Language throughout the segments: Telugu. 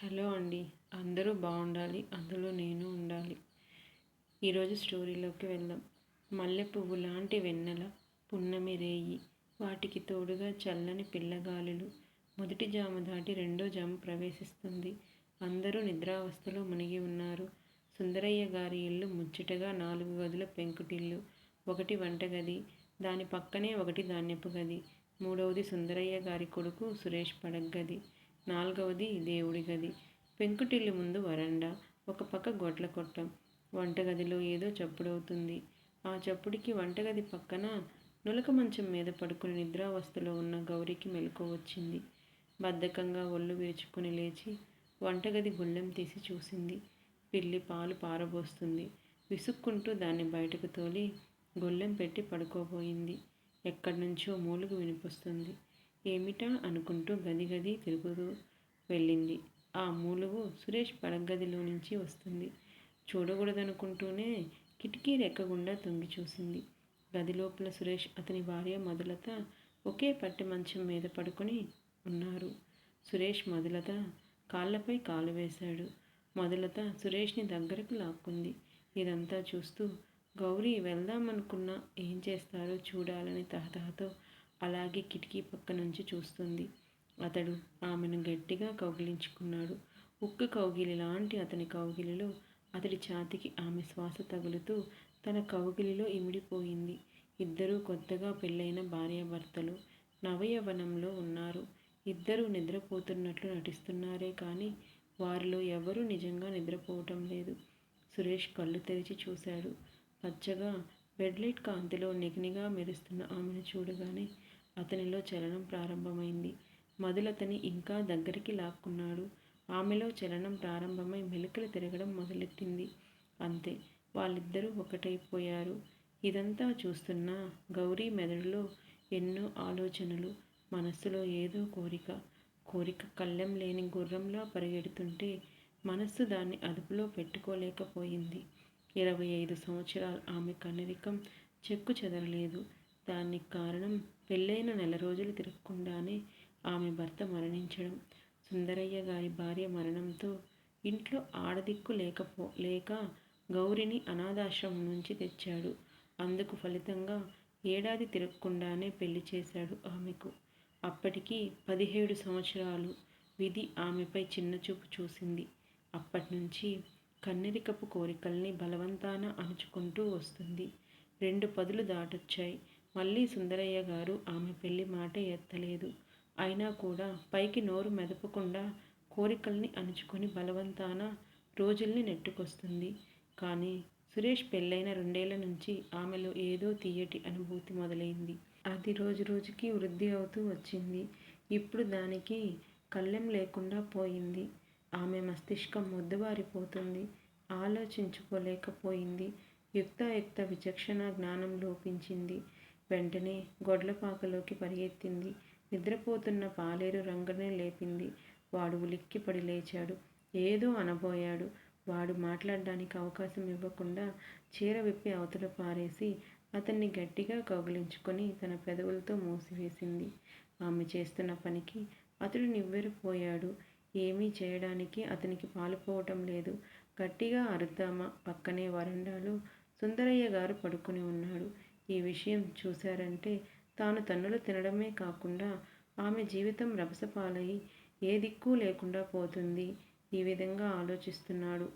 హలో అండి. అందరూ బాగుండాలి, అందులో నేను ఉండాలి. ఈరోజు స్టోరీలోకి వెళ్దాం. మల్లె పువ్వు లాంటి వెన్నెల, పున్నమి రేయి, వాటికి తోడుగా చల్లని పిల్లగాలులు. మొదటి జాము దాటి రెండో జాము ప్రవేశిస్తుంది. అందరూ నిద్రావస్థలో మునిగి ఉన్నారు. సుందరయ్య గారి ఇల్లు ముచ్చటగా 4 గదుల పెంకుటిల్లు. ఒకటి వంటగది, దాని పక్కనే ఒకటి ధాన్యపు గది, మూడవది సుందరయ్య గారి కొడుకు సురేష్ పడగ్గది, నాలుగవది దేవుడి గది. పెంకుటిల్లు ముందు వరండా, ఒక పక్క గొడ్ల కొట్టం. వంటగదిలో ఏదో చప్పుడవుతుంది. ఆ చప్పుడికి వంటగది పక్కన నులక మంచం మీద పడుకుని నిద్రావస్థలో ఉన్న గౌరికి మెలకువ వచ్చింది. బద్ధకంగా ఒళ్ళు విరుచుకుని లేచి వంటగది గుళ్ళెం తీసి చూసింది. పిల్లి పాలు పారబోస్తుంది. విసుక్కుంటూ దాన్ని బయటకు తోలి గొళ్ళెం పెట్టి పడుకోబోయింది. ఎక్కడి నుంచో మూలుగు వినిపిస్తుంది. ఏమిటా అనుకుంటూ గది గది తిరుగుతూ వెళ్ళింది. ఆ మూలుగు సురేష్ పడగదిలో నుంచి వస్తుంది. చూడకూడదనుకుంటూనే కిటికీ రెక్కగుండా తొంగి చూసింది. గది లోపల సురేష్, అతని భార్య మధులత ఒకే పట్టె మంచం మీద పడుకొని ఉన్నారు. సురేష్ మధులత కాళ్ళపై కాలు వేశాడు. మధులత సురేష్ని దగ్గరకు లాక్కుంది. ఇదంతా చూస్తూ గౌరీ వెళ్దామనుకున్నా ఏం చేస్తారో చూడాలని తహతహతో అలాగే కిటికీ పక్క నుంచి చూస్తుంది. అతడు ఆమెను గట్టిగా కౌగిలించుకున్నాడు. ఉక్కు కౌగిలి లాంటి అతని కౌగిలిలో అతడి ఛాతీకి ఆమె శ్వాస తగులుతూ తన కౌగిలిలో ఇమిడిపోయింది. ఇద్దరూ కొత్తగా పెళ్ళైన భార్యాభర్తలు, నవయవ్వనంలో ఉన్నారు. ఇద్దరూ నిద్రపోతున్నట్లు నటిస్తున్నారే కానీ వారిలో ఎవరూ నిజంగా నిద్రపోవటం లేదు. సురేష్ కళ్ళు తెరిచి చూశాడు. పచ్చగా బెడ్లైట్ కాంతిలో నిగనిగా మెరుస్తున్న ఆమెను చూడగానే అతనిలో చలనం ప్రారంభమైంది. మధులతని ఇంకా దగ్గరికి లాక్కున్నాడు. ఆమెలో చలనం ప్రారంభమై మెలికలు తిరగడం మొదలెట్టింది. అంతే, వాళ్ళిద్దరూ ఒకటైపోయారు. ఇదంతా చూస్తున్న గౌరీ మెదడులో ఎన్నో ఆలోచనలు, మనస్సులో ఏదో కోరిక. కోరిక కళ్ళెం లేని గుర్రంలా పరిగెడుతుంటే మనస్సు దాన్ని అదుపులో పెట్టుకోలేకపోయింది. 25 సంవత్సరాలు ఆమె కన్నరికం చెక్కు చెదరలేదు. దానికి కారణం పెళ్ళైన నెల రోజులు తిరగకుండానే ఆమె భర్త మరణించడం. సుందరయ్య గారి భార్య మరణంతో ఇంట్లో ఆడదిక్కు లేక గౌరిని అనాథాశ్రమం నుంచి తెచ్చాడు. అందుకు ఫలితంగా ఏడాది తిరగకుండానే పెళ్లి చేశాడు ఆమెకు. అప్పటికి 17 సంవత్సరాలు. విధి ఆమెపై చిన్నచూపు చూసింది. అప్పట్నుంచి కన్నెరికపు కోరికల్ని బలవంతాన అణుచుకుంటూ వస్తుంది. 2 పదులు దాటొచ్చాయి. మళ్ళీ సుందరయ్య గారు ఆమె పెళ్లి మాట ఎత్తలేదు. అయినా కూడా పైకి నోరు మెదపకుండా కోరికల్ని అణుచుకొని బలవంతాన రోజుల్ని నెట్టుకొస్తుంది. కానీ సురేష్ పెళ్ళైన 2 ఏళ్ల నుంచి ఆమెలో ఏదో తీయటి అనుభూతి మొదలైంది. అది రోజు రోజుకి వృద్ధి అవుతూ వచ్చింది. ఇప్పుడు దానికి కళ్ళెం లేకుండా పోయింది. ఆమె మస్తిష్కం మొద్దుబారిపోతుంది. ఆలోచించుకోలేకపోయింది. యుక్తాయుక్త విచక్షణ జ్ఞానం లోపించింది. వెంటనే గొడ్లపాకలోకి పరిగెత్తింది. నిద్రపోతున్న పాలేరు రంగనే లేపింది. వాడు ఉలిక్కిపడి లేచాడు. ఏదో అనబోయాడు. వాడు మాట్లాడడానికి అవకాశం ఇవ్వకుండా చీర విప్పి అవతల పారేసి అతన్ని గట్టిగా కౌగిలించుకొని తన పెదవులతో మూసివేసింది. ఆమె చేస్తున్న పనికి అతడు నివ్వెరపోయాడు. ఏమీ చేయడానికి అతనికి పాలుపోవటం లేదు. గట్టిగా అరుద్దామా? పక్కనే వరండాలో సుందరయ్య గారు పడుకుని ఉన్నాడు. ఈ విషయం చూశారంటే తాను తన్నులు తినడమే కాకుండా ఆమె జీవితం రభసపాలై ఏ దిక్కు లేకుండా పోతుంది. ఈ విధంగా ఆలోచిస్తున్నాడు.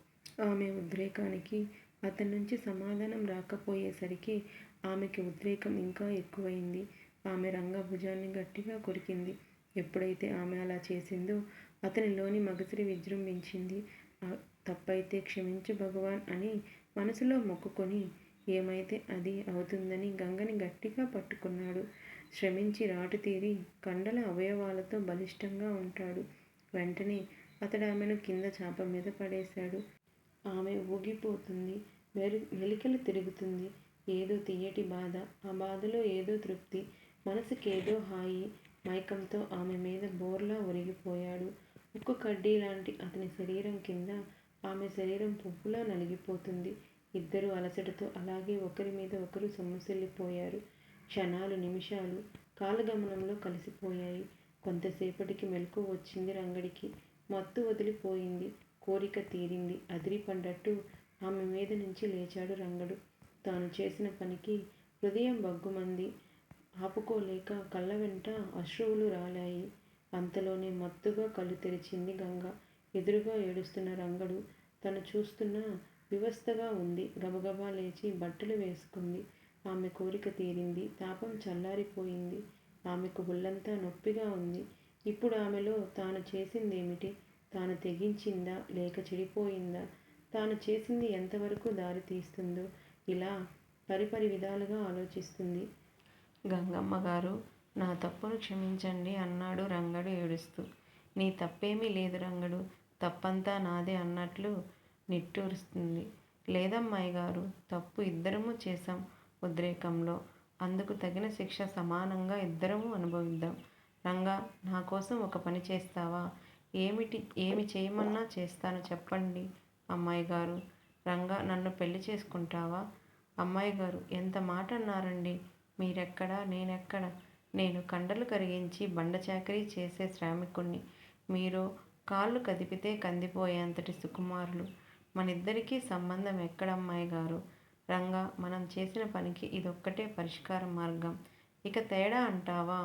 ఆమె ఉద్రేకానికి అతని నుంచి సమాధానం రాకపోయేసరికి ఆమెకి ఉద్రేకం ఇంకా ఎక్కువైంది. ఆమె రంగ భుజాన్ని గట్టిగా కొరికింది. ఎప్పుడైతే ఆమె అలా చేసిందో అతనిలోని మగసిరి విజృంభించింది. తప్పైతే క్షమించు భగవాన్ అని మనసులో మొక్కుకొని ఏమైతే అది అవుతుందని గంగని గట్టిగా పట్టుకున్నాడు. శ్రమించి రాటుతీరి కండల అవయవాలతో బలిష్టంగా ఉంటాడు. వెంటనే అతడు ఆమెను కింద చాప మీద పడేశాడు. ఆమె ఊగిపోతుంది. మెలికలు తిరుగుతుంది. ఏదో తీయటి బాధ. ఆ బాధలో ఏదో తృప్తి. మనసుకేదో హాయి. మైకంతో ఆమె మీద బోర్లా ఒరిగిపోయాడు. ఉక్కు కడ్డీ లాంటి అతని శరీరం కింద ఆమె శరీరం పువ్వులా నలిగిపోతుంది. ఇద్దరూ అలసటతో అలాగే ఒకరి మీద ఒకరు సొమ్మసిల్లిపోయారు. క్షణాలు, నిమిషాలు కాలగమనంలో కలిసిపోయాయి. కొంతసేపటికి మెలకువ వచ్చింది రంగడికి. మత్తు వదిలిపోయింది. కోరిక తీరింది. అదిరిపడ్డట్టు ఆమె మీద నుంచి లేచాడు రంగడు. తాను చేసిన పనికి హృదయం బగ్గుమంది. ఆపుకోలేక కళ్ళ వెంట అశ్రువులు రాలాయి. అంతలోనే మత్తుగా కళ్ళు తెరిచింది గంగ. ఎదురుగా ఏడుస్తున్న రంగడు తను చూస్తున్న వివస్థగా ఉంది. గబగబా లేచి బట్టలు వేసుకుంది. ఆమె కోరిక తీరింది. తాపం చల్లారిపోయింది. ఆమెకు ఒళ్ళంతా నొప్పిగా ఉంది. ఇప్పుడు ఆమెలో తాను చేసిందేమిటి? తాను తెగించిందా లేక చెడిపోయిందా? తాను చేసింది ఎంతవరకు దారి తీస్తుందో ఇలా పరిపరి విధాలుగా ఆలోచిస్తుంది. గంగమ్మ గారు, నా తప్పును క్షమించండి అన్నాడు రంగడు ఏడుస్తూ. నీ తప్పేమీ లేదు రంగడు, తప్పంతా నాదే అన్నట్లు నిట్టూరుస్తుంది. లేదమ్మాయి గారు, తప్పు ఇద్దరము చేశాం ఉద్రేకంలో. అందుకు తగిన శిక్ష సమానంగా ఇద్దరము అనుభవిద్దాం. రంగా, నా కోసం ఒక పని చేస్తావా? ఏమి చేయమన్నా చేస్తాను, చెప్పండి అమ్మాయి గారు. రంగా, నన్ను పెళ్లి చేసుకుంటావా? అమ్మాయి గారు, ఎంత మాట అన్నారండి? మీరెక్కడా, నేనెక్కడ? నేను కండలు కరిగించి బండ చాకరీ చేసే శ్రామికుణ్ణి. మీరు కాళ్ళు కదిపితే కందిపోయేంతటి సుకుమారులు. మనిద్దరికీ సంబంధం ఎక్కడమ్మాయి గారు? రంగా, మనం చేసిన పనికి ఇదొక్కటే పరిష్కార మార్గం. ఇక తేడా అంటావా?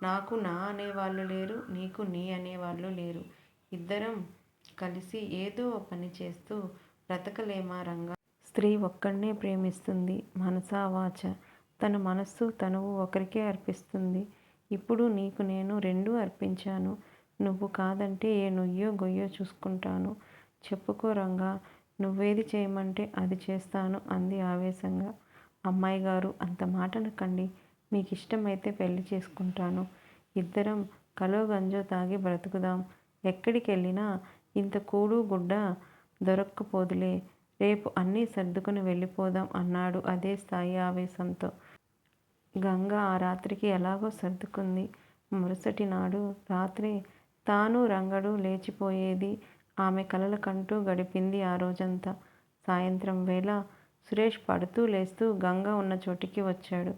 నాకు నా అనేవాళ్ళు లేరు, నీకు నీ అనేవాళ్ళు లేరు. ఇద్దరం కలిసి ఏదో పని చేస్తూ బ్రతకలేమా రంగా? స్త్రీ ఒక్కడినే ప్రేమిస్తుంది, మనసా వాచ. తన మనస్సు తనువు ఒకరికే అర్పిస్తుంది. ఇప్పుడు నీకు నేను రెండూ అర్పించాను. నువ్వు కాదంటే ఏ నుయ్యో గొయ్యో చూసుకుంటాను. చెప్పుకో రంగా, నువ్వేది చేయమంటే అది చేస్తాను అంది ఆవేశంగా. అమ్మాయి గారు, అంత మాట అనకండి. మీకు ఇష్టమైతే పెళ్లి చేసుకుంటాను. ఇద్దరం కలో గంజో తాగి బ్రతుకుదాం. ఎక్కడికెళ్ళినా ఇంత కూడు గుడ్డ దొరక్కపోదులే. రేపు అన్నీ సర్దుకుని వెళ్ళిపోదాం అన్నాడు అదే స్థాయి ఆవేశంతో. గంగ ఆ రాత్రికి ఎలాగో సర్దుకుంది. మరుసటి నాడు రాత్రి తాను రంగడు లేచిపోయేది ఆమె కలలకంటూ గడిపింది ఆ రోజంతా. సాయంత్రం వేళ సురేష్ పడుతూ లేస్తూ గంగ ఉన్న చోటికి వచ్చాడు.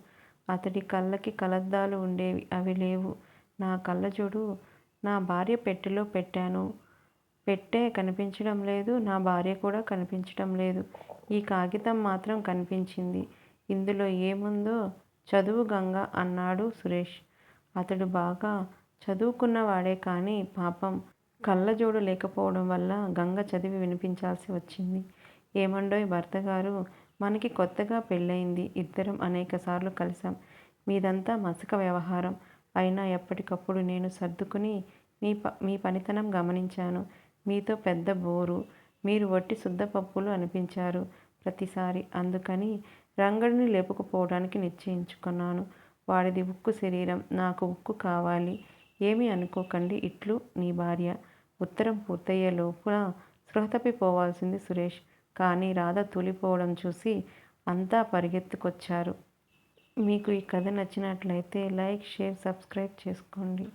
అతడి కళ్ళకి కలద్దాలు ఉండేవి, అవి లేవు. నా కళ్ళజోడు నా భార్య పెట్టెలో పెట్టాను. పెట్టె కనిపించడం లేదు, నా భార్య కూడా కనిపించడం లేదు. ఈ కాగితం మాత్రం కనిపించింది. ఇందులో ఏముందో చదువు గంగ అన్నాడు సురేష్. అతడు బాగా చదువుకున్నవాడే కానీ పాపం కళ్ళజోడు లేకపోవడం వల్ల గంగ చదివి వినిపించాల్సి వచ్చింది. ఏమండోయ్ భర్తగారు, మనకి కొత్తగా పెళ్ళయింది. ఇద్దరం అనేకసార్లు కలిసాం. మీదంతా మసక వ్యవహారం. అయినా ఎప్పటికప్పుడు నేను సర్దుకుని మీ పనితనం గమనించాను. మీతో పెద్ద బోరు. మీరు వట్టి శుద్ధపప్పులు అనిపించారు ప్రతిసారి. అందుకని రంగడిని లేపుకుపోవడానికి నిశ్చయించుకున్నాను. వాడిది ఉక్కు శరీరం, నాకు ఉక్కు కావాలి. ఏమీ అనుకోకండి. ఇట్లు నీ భార్య. ఉత్తరం పూర్తయ్యే లోపల స్పృహ తప్పిపోవాల్సింది సురేష్. కానీ రాధ తూలిపోవడం చూసి అంతా పరిగెత్తుకొచ్చారు. మీకు ఈ కథ నచ్చినట్లయితే లైక్, షేర్, సబ్స్క్రైబ్ చేసుకోండి.